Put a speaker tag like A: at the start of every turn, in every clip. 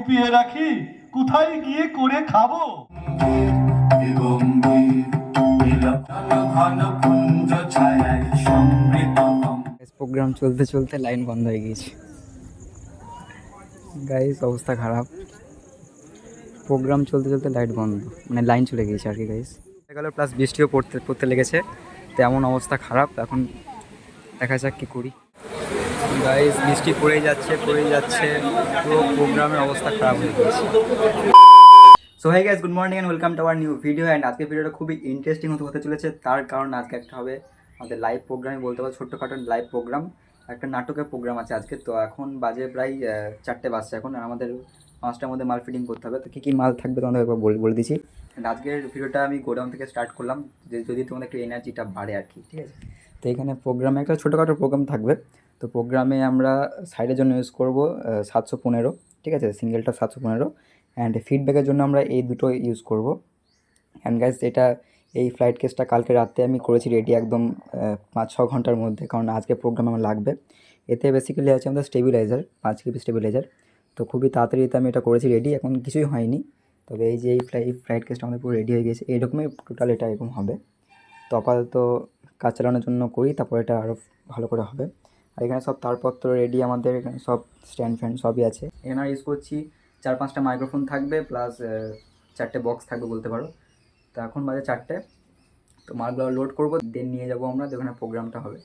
A: কুপিয়ে রাখি, কোথায় গিয়ে করে খাবো।
B: প্রোগ্রাম চলতে চলতে লাইন বন্ধ হয়ে গিয়েছে গাইস, অবস্থা খারাপ। প্রোগ্রাম চলতে চলতে লাইট বন্ধ, মানে লাইন চলে গিয়েছে আর কি গাইস। গেল প্লাস বৃষ্টিও পড়তে লেগেছে, তো এমন অবস্থা খারাপ। এখন দেখা যাক কী করি গাইস। বৃষ্টি পড়েই যাচ্ছে, পুরো প্রোগ্রামের অবস্থা খারাপ হয়ে গিয়েছে। So hi guys, good morning and welcome to our new video. And আজকের ভিডিওটা খুবই ইন্টারেস্টিং হতে চলেছে, তার কারণ আজকে একটা হবে আমাদের লাইভ প্রোগ্রামে বলতে পারো, ছোট্টখাটো লাইভ প্রোগ্রাম, একটা নাটকের প্রোগ্রাম আছে আজকে। তো এখন বাজে প্রায় 4টে বাজছে এখন, আর আমাদের 5টার মধ্যে মাল ফিটিং করতে হবে। তো কী কী মাল থাকবে তোমাদের একবার বলে দিচ্ছি। আজকের ভিডিওটা আমি গোডাউন থেকে স্টার্ট করলাম, যে যদি তোমাদের একটু এনার্জিটা বাড়ে আর কি, ঠিক আছে। তো এখানে প্রোগ্রামে একটা ছোটোখাটো প্রোগ্রাম থাকবে। তো প্রোগ্রামে আমরা সাইডের জন্য ইউজ করবো 715, ঠিক আছে, সিঙ্গেলটা 715। অ্যান্ড ফিডব্যাকের জন্য আমরা এই দুটো ইউজ করব। অ্যান্ড গাইজ, এই ফ্লাইট কেসটা কালকে রাতে আমি করেছি রেডি একদম 5-6 ঘন্টার মধ্যে, কারণ আজকে প্রোগ্রাম আমার লাগবে। এতে বেসিক্যালি আছে আমাদের স্টেবিলাইজার, 5 কেবি স্টেবিলাইজার। তো খুবই তাড়াতাড়িতে আমি এটা করেছি রেডি, এখন কিছুই হয়নি। তবে এই যে এই ফ্লাইট কেসটা আমাদের পুরো রেডি হয়ে গেছে, এইরকমই টোটাল এটা এরকম হবে। তো আপাতত কাজ চালানোর জন্য করি, তারপর এটা আরও ভালো করে হবে। আর এখানে সব তারপত্র রেডি, আমাদের এখানে সব স্ট্যান্ড ফ্যান সবই আছে। এখানে ইউজ করছি 4-5টা মাইক্রোফোন থাকবে, প্লাস 4টে বক্স থাকবে বলতে পারো। তো এখন বাজে 4টে। তো মালগুলো লোড করবো, দেন নিয়ে যাবো আমরা যেখানে প্রোগ্রামটা হবে।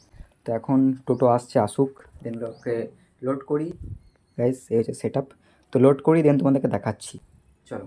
B: তো এখন টোটো আসুক, দেন ওকে লোড করি গাইস। এই হচ্ছে সেট আপ। তো লোড করি, দেন তোমাদেরকে দেখাচ্ছি, চলো।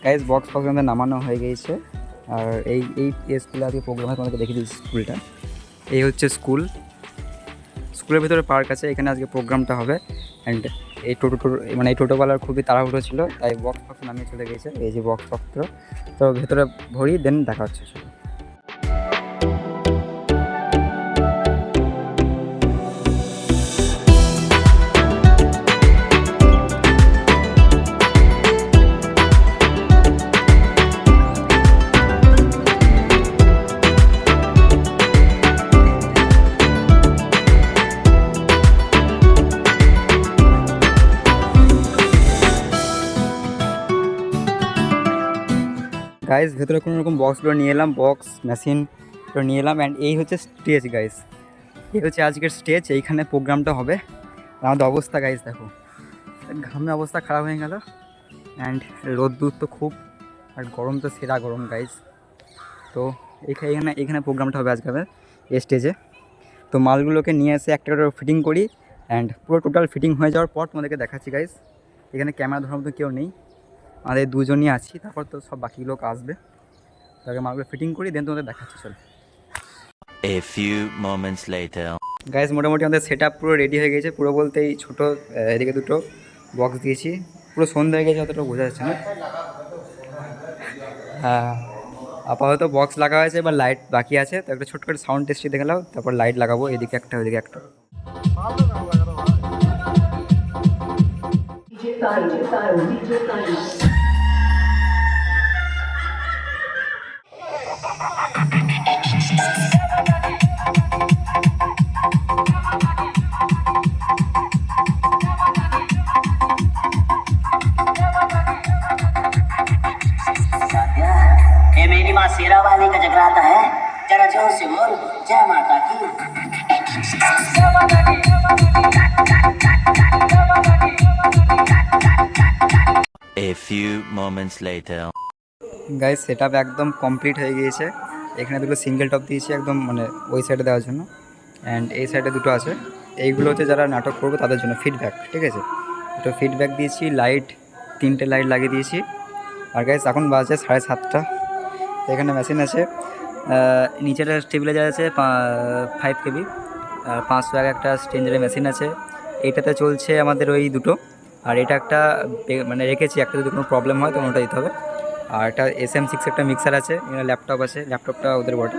B: গাইজ, বক্স আমাদের নামানো হয়ে গিয়েছে। আর এই স্কুলে আজকে প্রোগ্রামে তোমাদেরকে দেখিয়ে দিচ্ছি স্কুলটা। এই হচ্ছে স্কুলের ভিতরে পার্ক আছে, এখানে আজকে প্রোগ্রামটা হবে। অ্যান্ড এই এই টোটোওয়ালার খুবই তাড়াহুড়ো ছিল, তাই বক্স নামিয়ে চলে গিয়েছে। এই যে বক্সপত্র, তো ভেতরে ভরি, দেন দেখা হচ্ছে। গাইজ, ভেতরে কোনো রকম বক্সগুলো নিয়ে এলাম, বক্স মেশিনগুলো নিয়ে এলাম। অ্যান্ড এই হচ্ছে স্টেজ গাইজ, এই হচ্ছে আজকের স্টেজ, এইখানে প্রোগ্রামটা হবে। আমাদের অবস্থা গাইজ দেখো, ঘামে অবস্থা খারাপ হয়ে গেল। অ্যান্ড রোদ্দুর তো খুব, আর গরম তো সেরা গরম গাইজ। তো এখানে প্রোগ্রামটা হবে আজকে এই স্টেজে। তো মালগুলোকে নিয়ে এসে একটা করে ফিটিং করি। অ্যান্ড পুরো টোটাল ফিটিং হয়ে যাওয়ার পর তোমাদেরকে দেখাচ্ছি গাইজ। এখানে ক্যামেরা ধরার মতো কেউ নেই, আমাদের দুজনই আছি, তারপর তো সব বাকি লোক আসবে। তাকে মালগুলো ফিটিং করি, দেন তোমাদের দেখাচ্ছি, চলো।
C: A few moments later.
B: Guys, মোটামুটি আমাদের সেট আপ পুরো রেডি হয়ে গেছে। পুরো বলতে এই ছোটো এদিকে দুটো বক্স দিয়েছি, পুরো সন্ধ্যা হয়ে গেছে, অতটা বোঝা যাচ্ছে না। হ্যাঁ, আপাতত বক্স লাগা হয়েছে, এবার লাইট বাকি আছে। তো একটা ছোট্ট করে সাউন্ড টেস্ট দেখালাম, তারপর লাইট লাগাবো, এদিকে একটা ওইদিকে একটা।
D: मेरी माँ शेरा वाली का जगराता है, जरा जोर से बोल जय माता की।
C: A few moments later.
B: Guys, set up একদম কমপ্লিট হয়ে গিয়েছে। এখানে দুটো সিঙ্গেল টপ দিয়েছি একদম, মানে ওই সাইডে দেওয়ার জন্য। অ্যান্ড এই সাইডে দুটো আছে, এইগুলো হচ্ছে যারা নাটক করবো তাদের জন্য ফিডব্যাক, ঠিক আছে। দুটো ফিডব্যাক দিয়েছি, লাইট 3টে লাইট লাগিয়ে দিয়েছি। আর গাইস এখন বাজে 7:30। এখানে মেশিন আছে, নিচের টেবিলে যা আছে 5 কেবি, 500 একটা স্ট্রেঞ্জারের মেশিন আছে। এইটাতে চলছে আমাদের ওই দুটো, আর এটা একটা মানে রেখেছি, একটা যদি কোনো প্রবলেম হয় তখন ওটা দিতে হবে। আর একটা SM6 একটা মিক্সার আছে, এখানে ল্যাপটপ আছে, ল্যাপটপটা ওদের বটে।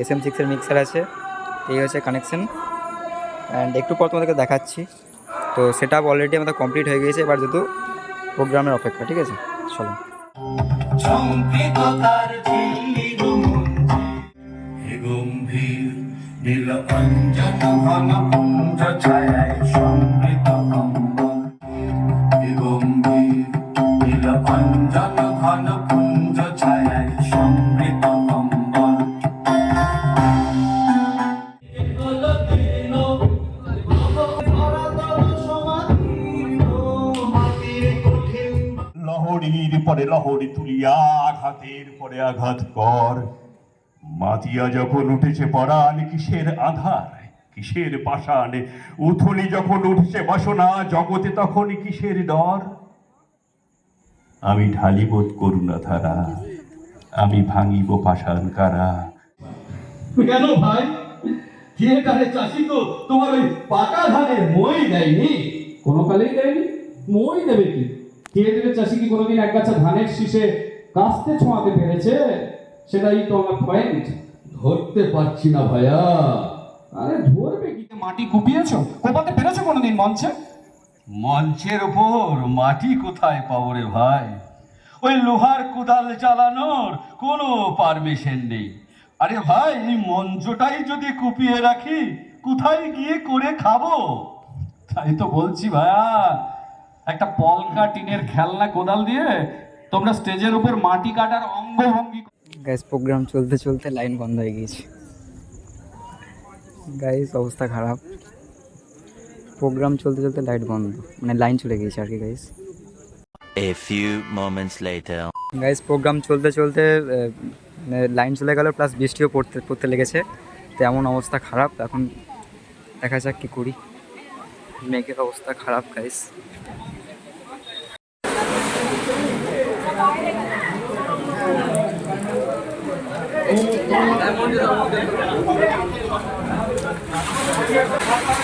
B: SM6-এর মিক্সার আছে, এই হচ্ছে কানেকশান। অ্যান্ড একটু পর তোমাদেরকে দেখাচ্ছি। তো সেটা অলরেডি আমাদের কমপ্লিট হয়ে গিয়েছে, এবার যেহেতু প্রোগ্রামের অপেক্ষা, ঠিক আছে চলো।
A: গম্ভীর নীল অঞ্জন ঘন পুঞ্জ ছায়ায় সমৃত কম্বল, গম্ভীর নীল অঞ্জন ঘন পুঞ্জ ছায়ায় সমৃত কম্বল। লহরীর পরে লহরী তুলিয়া আঘাতের পরে আঘাত কর, মাতিয়া যখন উঠেছে পরাণ কিসের আধার, কিসের পাষাণ, উথলি যখন উঠেছে বাসনা জগতে তখন কিসের ডর। আমি ঢালিব করুণা ধারা, আমি ভাঙিব পাষাণ কারা।
E: কেন ভাই, থিয়েটারে চাষি তো তোমার ওই পাকা ধানের মই দেয়নি? কোনো কালেই দেয়নি। মই দেবে কি? থিয়েটারের চাষি কি কোনোদিন এক গাছা ধানের শীষে কাস্তে ছোঁয়াতে পেরেছে? সেটাই তো আমার পয়েন্ট। ধরতে পারছি না ভাইয়া। আরে ধরবে কি? মাটি কুপিয়েছো, কোপাতে পেরেছো কোনোদিন মঞ্চে?
A: মঞ্চের উপর মাটি কোথায় পাবো রে ভাই? ওই লোহার কোদাল চালানোর কোনো পারমিশন নেই। আরে ভাই, এই মঞ্চটাই যদি কুপিয়ে রাখি কোথায় গিয়ে করে খাবো?
E: তাই তো বলছি ভাইয়া, একটা পলকা টিনের খেলনা কোদাল দিয়ে তোমরা স্টেজের উপর মাটি কাটার অঙ্গভঙ্গি।
B: গাইস প্রোগ্রাম চলতে চলতে লাইন বন্ধ হয়ে গিয়েছে। গাইস অবস্থা খারাপ, প্রোগ্রাম চলতে চলতে লাইট বন্ধ, মানে লাইন চলে গিয়েছে আর কি guys.
C: A few moments later.
B: Guys program চলতে চলতে লাইন চলে গেল, প্লাস বৃষ্টিও পড়তে লেগেছে। তো এমন অবস্থা খারাপ, এখন দেখা যাক কী করি। মেঘের অবস্থা খারাপ গাইস।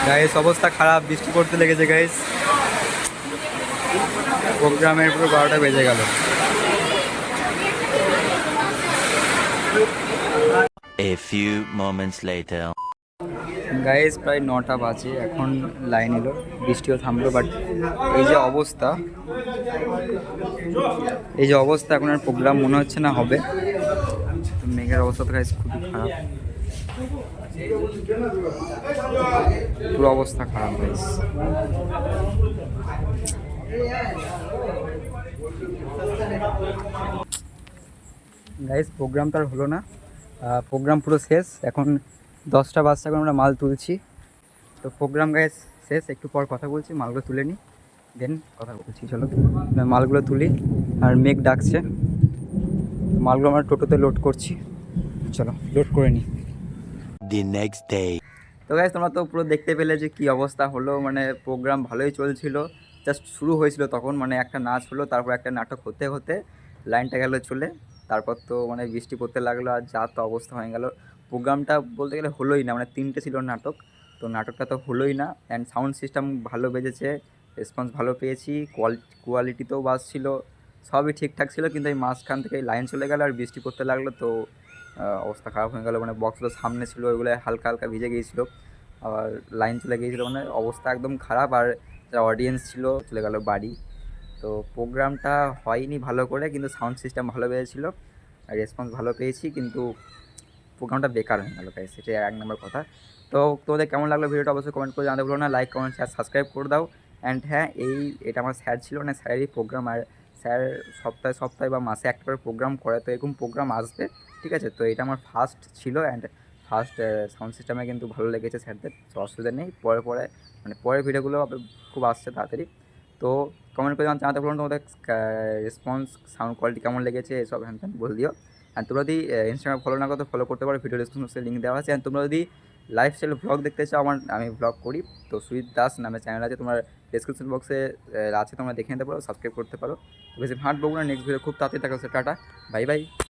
B: গাইস অবস্থা খারাপ, বৃষ্টি পড়তে লেগেছে গাইস। প্রোগ্রামের পুরো 12টা বেজে গেল।
C: A few moments later.
B: Guys প্রায় 9টা বাজে, এখন লাইন এলো, বৃষ্টিও থামলো। বাট এই যে অবস্থা এখন আর প্রোগ্রাম মনে হচ্ছে না হবে। মেঘের অবস্থা তো গাইস খুবই খারাপ, পুরো অবস্থা খারাপ গাইস। গাইস প্রোগ্রাম তো আর হলো না, প্রোগ্রাম পুরো শেষ। এখন 10টা বাজছে, এখন আমরা মাল তুলছি। তো প্রোগ্রাম গাইস শেষ, একটু পর কথা বলছি, মালগুলো তুলে নিই, দেন কথা বলছি। চলো মালগুলো তুলি। আর মেঘ ডাকছে, মালগুলো আমরা টোটোতে লোড করছি, চলো লোড করে নিই।
C: The next day.
B: তো গাইস তোমরা তো পুরো দেখতে পেলে যে কী অবস্থা হলো। মানে প্রোগ্রাম ভালোই চলছিল, জাস্ট শুরু হয়েছিল তখন, মানে একটা নাচ হলো, তারপর একটা নাটক হতে হতে লাইনটা গেল চলে। তারপর তো মানে বৃষ্টি পড়তে লাগলো, আর যা তো অবস্থা হয়ে গেল। প্রোগ্রামটা বলতে গেলে হলোই না, মানে 3টে ছিল নাটক, তো নাটকটা তো হলোই না। অ্যান্ড সাউন্ড সিস্টেম ভালো বেজেছে, রেসপন্স ভালো পেয়েছি, কোয়ালিটিতেও বাজছিল, সবই ঠিকঠাক ছিল। কিন্তু এই মাঝখান থেকে লাইন চলে গেল আর বৃষ্টি পড়তে লাগলো, তো অবস্থা খারাপ হয়ে গেল। মানে বক্সগুলো সামনে ছিল, ওইগুলো হালকা হালকা ভিজে গিয়েছিলো, আবার লাইন চলে গিয়েছিলো, মানে অবস্থা একদম খারাপ। আর যারা অডিয়েন্স ছিল চলে গেল বাড়ি। তো প্রোগ্রামটা হয়নি ভালো করে, কিন্তু সাউন্ড সিস্টেম ভালো পেয়েছিলো আর রেসপন্স ভালো পেয়েছি, কিন্তু প্রোগ্রামটা বেকার হয়ে গেল গাইস, সেটাই 1 নম্বর কথা। তো তোমাদের কেমন লাগলো ভিডিওটা অবশ্যই কমেন্ট করে জানাতে ভুলো না, লাইক কমেন্ট শেয়ার সাবস্ক্রাইব করে দাও। অ্যান্ড হ্যাঁ, এটা আমার স্যার ছিল না, স্যারেরই প্রোগ্রাম। আর স্যার সপ্তাহে বা মাসে একটা করে প্রোগ্রাম করে, তো এরকম প্রোগ্রাম আসবে, ঠিক আছে। তো এটা আমার ফার্স্ট ছিল, অ্যান্ড ফার্স্ট সাউন্ড সিস্টেমে কিন্তু ভালো লেগেছে স্যারদের, তো অসুবিধা নেই। পরের ভিডিওগুলো খুব আসছে তাড়াতাড়ি। তো কমেন্ট করে জানাতে ভুলো না তোমাদের রেসপন্স, সাউন্ড কোয়ালিটি কেমন লেগেছে, এসব হ্যান বলে দিও। অ্যান্ড তোমরা যদি ইনস্টাগ্রাম ফলো না করো, ফলো করতে পারো, ভিডিও ডিসক্রিপশনে লিঙ্ক দেওয়া আছে। অ্যান্ড তোমরা যদি লাইফস্টাইল ব্লগ দেখতে চাও, আমি ব্লগ করি, তো সুইট দাস নামে চ্যানেল আছে, তোমার ডেসক্রিপশন বক্সে আছে, তোমরা দেখে নিতে পারো, সাবস্ক্রাইব করতে পারো। তো বেশি ভাট বকবো না, নেক্সট ভিডিও খুব তাড়াতাড়ি দেখা হচ্ছে। Tata, bye bye.